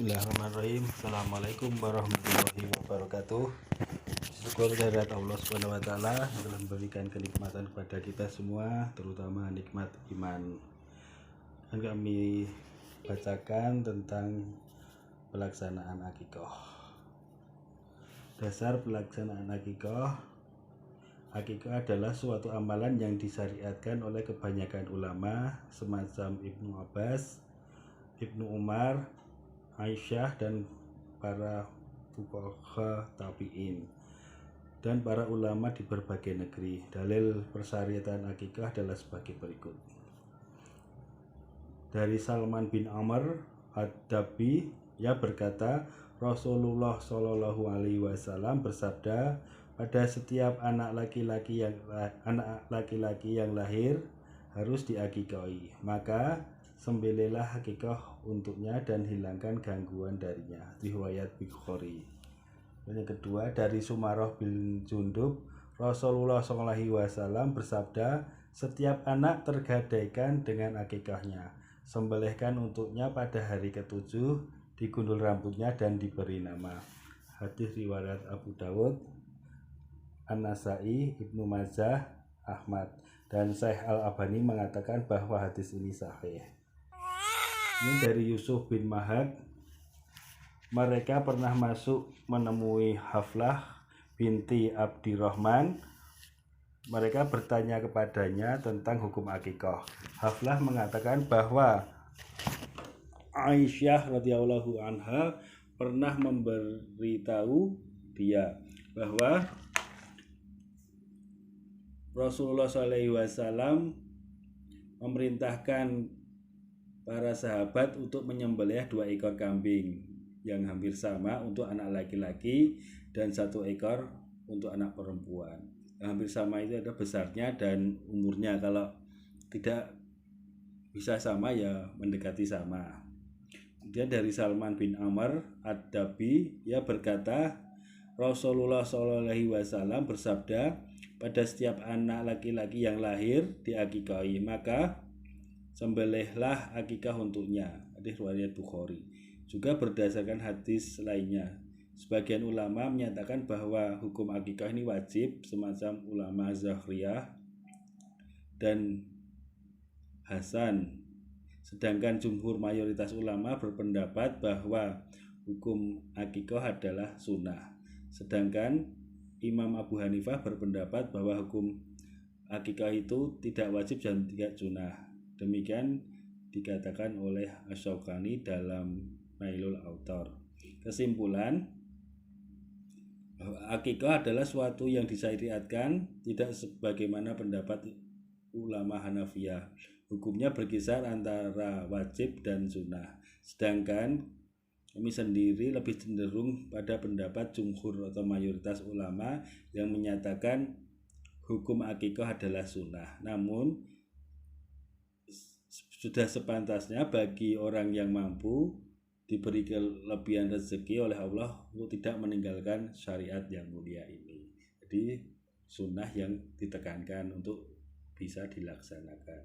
Bismillahirrahmanirrahim. Assalamualaikum warahmatullahi wabarakatuh. Syukur kehadirat Allah Subhanahu wa taala yang telah memberikan kenikmatan kepada kita semua, terutama nikmat iman. Dan kami bacakan tentang pelaksanaan akikah. Dasar pelaksanaan akikah. Akikah adalah suatu amalan yang disyariatkan oleh kebanyakan ulama semacam Ibnu Abbas, Ibnu Umar, Aisyah, dan para fuqaha tabi'in dan para ulama di berbagai negeri. Dalil persyariatan akikah adalah sebagai berikut. Dari Salman bin Amr ad-Dabi, ia berkata, Rasulullah Shallallahu Alaihi Wasallam bersabda, pada setiap anak laki-laki yang lahir harus diakikahi, maka sembelihlah akikah untuknya dan hilangkan gangguan darinya. Riwayat Bukhari. Yang kedua, dari Sumarah bin Jundub, Rasulullah SAW bersabda, setiap anak tergadaikan dengan akikahnya. Sembelihkan untuknya pada hari ketujuh, digundul rambutnya dan diberi nama. Hadis riwayat Abu Dawud, An-Nasai, Ibnu Majah, Ahmad, dan Syekh Al-Albani mengatakan bahwa hadis ini sahih. Ini dari Yusuf bin Mahad. Mereka pernah masuk menemui Haflah binti Abdirrahman. Mereka bertanya kepadanya tentang hukum akikah. Haflah mengatakan bahwa Aisyah radhiyallahu anha pernah memberitahu dia bahwa Rasulullah SAW memerintahkan para sahabat untuk menyembelih 2 ekor kambing yang hampir sama untuk anak laki-laki dan 1 ekor untuk anak perempuan. Yang hampir sama itu ada besarnya dan umurnya. Kalau tidak bisa sama ya mendekati sama. Kemudian dari Salman bin Amr ad-Dabi, ia berkata, Rasulullah SAW bersabda, pada setiap anak laki-laki yang lahir diakikahi, maka sembelihlah akikah untuknya. Hadis riwayat Bukhari. Juga berdasarkan hadis lainnya, sebagian ulama menyatakan bahwa hukum akikah ini wajib, semacam ulama Zahriyah dan Hasan. Sedangkan jumhur mayoritas ulama berpendapat bahwa hukum akikah adalah sunnah. Sedangkan Imam Abu Hanifah berpendapat bahwa hukum akikah itu tidak wajib dan tidak sunnah. Demikian dikatakan oleh Asy-Syaukani dalam Nailul Autar. Kesimpulan, akikah adalah suatu yang disyariatkan, tidak sebagaimana pendapat ulama Hanafiyah. Hukumnya berkisar antara wajib dan sunnah. Sedangkan kami sendiri lebih cenderung pada pendapat jumhur atau mayoritas ulama yang menyatakan hukum akikah adalah sunnah. Namun sudah sepantasnya bagi orang yang mampu diberi kelebihan rezeki oleh Allah untuk tidak meninggalkan syariat yang mulia ini. Jadi sunnah yang ditekankan untuk bisa dilaksanakan.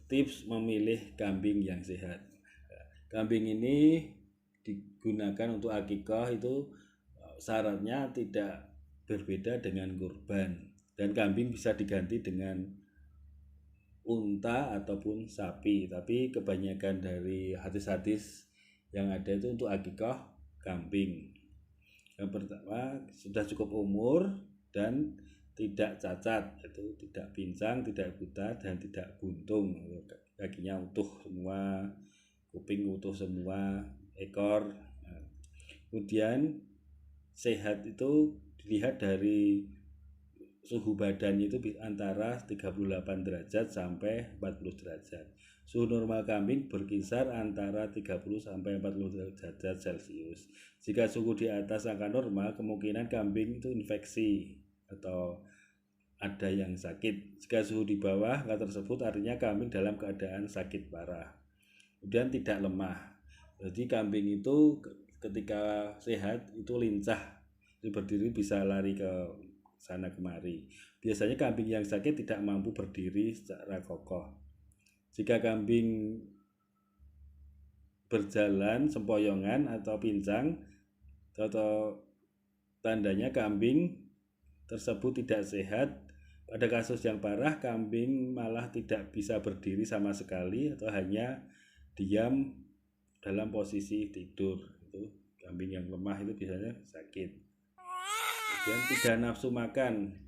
Tips memilih kambing yang sehat. Kambing ini digunakan untuk akikah itu syaratnya tidak berbeda dengan kurban, dan kambing bisa diganti dengan unta ataupun sapi, tapi kebanyakan dari hadis-hadis yang ada itu untuk akikah kambing. Yang pertama, sudah cukup umur dan tidak cacat, itu tidak pincang, tidak buta, dan tidak buntung. Kakinya utuh semua, kuping utuh semua, ekor. Kemudian sehat itu dilihat dari suhu badannya itu antara 38 derajat sampai 40 derajat. Suhu normal kambing berkisar antara 30 sampai 40 derajat Celcius. Jika suhu di atas angka normal, kemungkinan kambing itu infeksi atau ada yang sakit. Jika suhu di bawah angka tersebut, artinya kambing dalam keadaan sakit parah. Kemudian tidak lemah. Jadi kambing itu ketika sehat itu lincah, berdiri bisa lari ke sana kemari. Biasanya kambing yang sakit tidak mampu berdiri secara kokoh. Jika kambing berjalan sempoyongan atau pincang, atau tandanya kambing tersebut tidak sehat. Pada kasus yang parah, kambing malah tidak bisa berdiri sama sekali atau hanya diam dalam posisi tidur. Itu kambing yang lemah itu biasanya sakit. Kemudian tidak nafsu makan.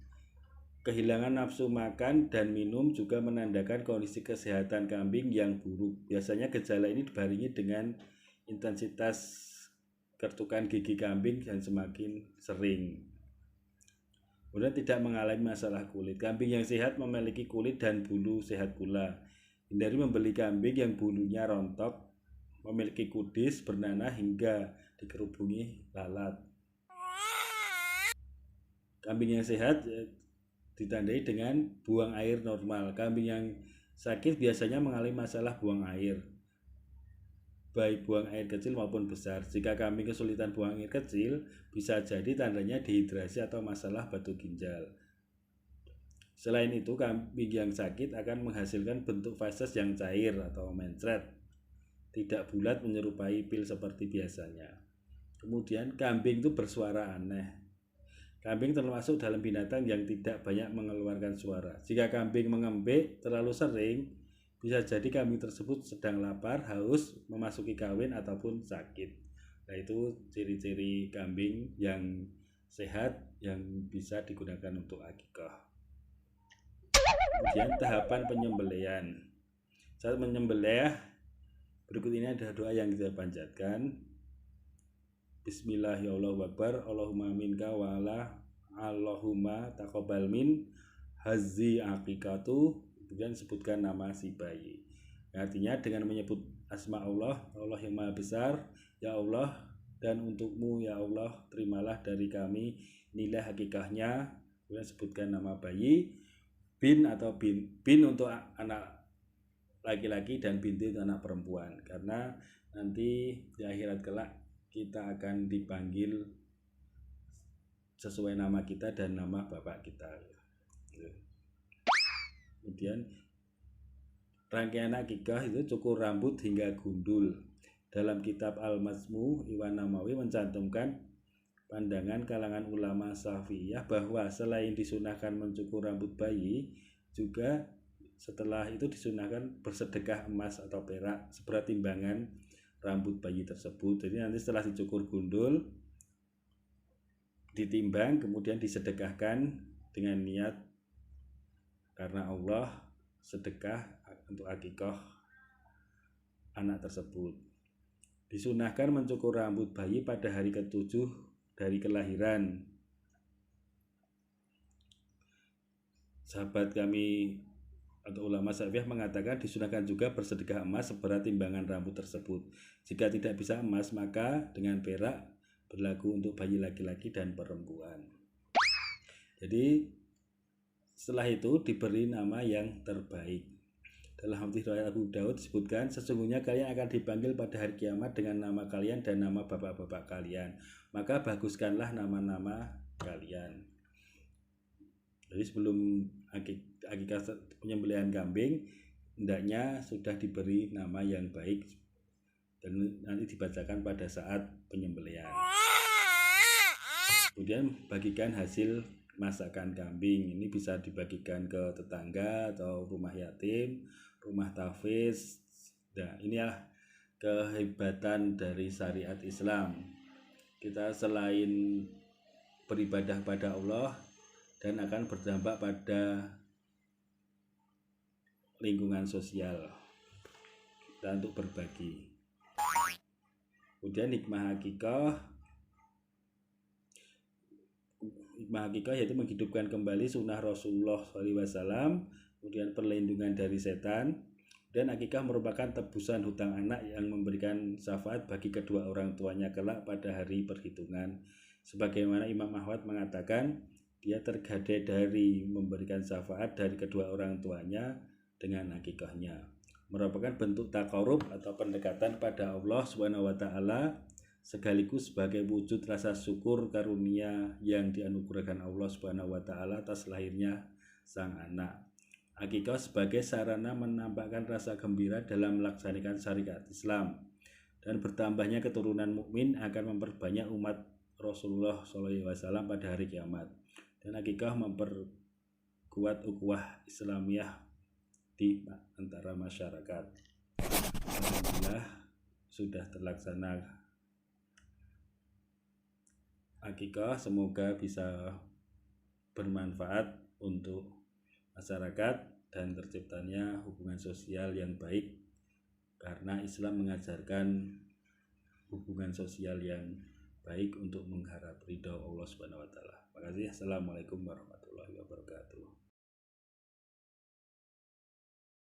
Kehilangan nafsu makan dan minum juga menandakan kondisi kesehatan kambing yang buruk. Biasanya gejala ini dibarengi dengan intensitas kertukan gigi kambing yang semakin sering. Kemudian tidak mengalami masalah kulit. Kambing yang sehat memiliki kulit dan bulu sehat pula. Hindari membeli kambing yang bulunya rontok, memiliki kudis, bernanah hingga dikerubungi lalat. Kambing yang sehat ditandai dengan buang air normal. Kambing yang sakit biasanya mengalami masalah buang air, baik buang air kecil maupun besar. Jika kambing kesulitan buang air kecil, bisa jadi tandanya dehidrasi atau masalah batu ginjal. Selain itu, kambing yang sakit akan menghasilkan bentuk feses yang cair atau mencret, tidak bulat menyerupai pil seperti biasanya. Kemudian kambing itu bersuara aneh. Kambing termasuk dalam binatang yang tidak banyak mengeluarkan suara. Jika kambing mengembik terlalu sering, bisa jadi kambing tersebut sedang lapar, haus, memasuki kawin ataupun sakit. Nah, itu ciri-ciri kambing yang sehat yang bisa digunakan untuk akikah. Kemudian tahapan penyembelihan. Saat menyembelih, berikut ini ada doa yang kita panjatkan. Bismillahirrahmanirrahim. Allahumma minka wa ala Allahumma taqabbal min hazi akikatu. Kemudian sebutkan nama si bayi. Artinya dengan menyebut asma Allah, Allah yang maha besar, ya Allah, dan untukmu ya Allah, terimalah dari kami nilai hakikahnya. Kemudian sebutkan nama bayi, bin atau bin untuk anak laki-laki dan binti untuk anak perempuan. Karena nanti di akhirat kelak kita akan dipanggil sesuai nama kita dan nama bapak kita. Kemudian rangkaian akikah itu cukur rambut hingga gundul. Dalam kitab Al-Mazmu, Iwan Namawi mencantumkan pandangan kalangan ulama Syafi'iyah bahwa selain disunahkan mencukur rambut bayi, juga setelah itu disunahkan bersedekah emas atau perak seberat timbangan rambut bayi tersebut. Jadi nanti setelah dicukur gundul, ditimbang, kemudian disedekahkan dengan niat karena Allah, sedekah untuk akikah anak tersebut. Disunahkan mencukur rambut bayi pada hari ke-7 dari kelahiran. Sahabat kami atau ulama Syafi'iyah mengatakan disunahkan juga bersedekah emas seberat timbangan rambut tersebut. Jika tidak bisa emas, maka dengan perak berlaku untuk bayi laki-laki dan perempuan. Jadi setelah itu diberi nama yang terbaik. Dalam hadis riwayat Abu Daud disebutkan, sesungguhnya kalian akan dipanggil pada hari kiamat dengan nama kalian dan nama bapak-bapak kalian. Maka baguskanlah nama-nama kalian. Jadi sebelum akikah penyembelihan kambing, hendaknya sudah diberi nama yang baik dan nanti dibacakan pada saat penyembelihan. Kemudian bagikan hasil masakan kambing. Ini bisa dibagikan ke tetangga atau rumah yatim, rumah tahfiz. Nah, inilah kehebatan dari syariat Islam. Kita selain beribadah pada Allah dan akan berdampak pada lingkungan sosial kita untuk berbagi. Kemudian hikmah akikah yaitu menghidupkan kembali sunnah Rasulullah SAW, kemudian perlindungan dari setan, dan akikah merupakan tebusan hutang anak yang memberikan syafaat bagi kedua orang tuanya kelak pada hari perhitungan. Sebagaimana Imam Ahmad mengatakan, dia tergadai dari memberikan syafaat dari kedua orang tuanya dengan akikahnya. Merupakan bentuk taqarrub atau pendekatan pada Allah SWT, sekaligus sebagai wujud rasa syukur karunia yang dianugerahkan Allah SWT atas lahirnya sang anak. Akikah sebagai sarana menampakkan rasa gembira dalam melaksanakan syariat Islam dan bertambahnya keturunan mukmin akan memperbanyak umat Rasulullah SAW pada hari kiamat. Dan akikah memperkuat ukhuwah Islamiyah di antara masyarakat. Alhamdulillah sudah terlaksana akikah, semoga bisa bermanfaat untuk masyarakat dan terciptanya hubungan sosial yang baik, karena Islam mengajarkan hubungan sosial yang baik untuk mengharap ridha Allah Subhanahu wa taala. Terima kasih. Assalamualaikum warahmatullahi wabarakatuh.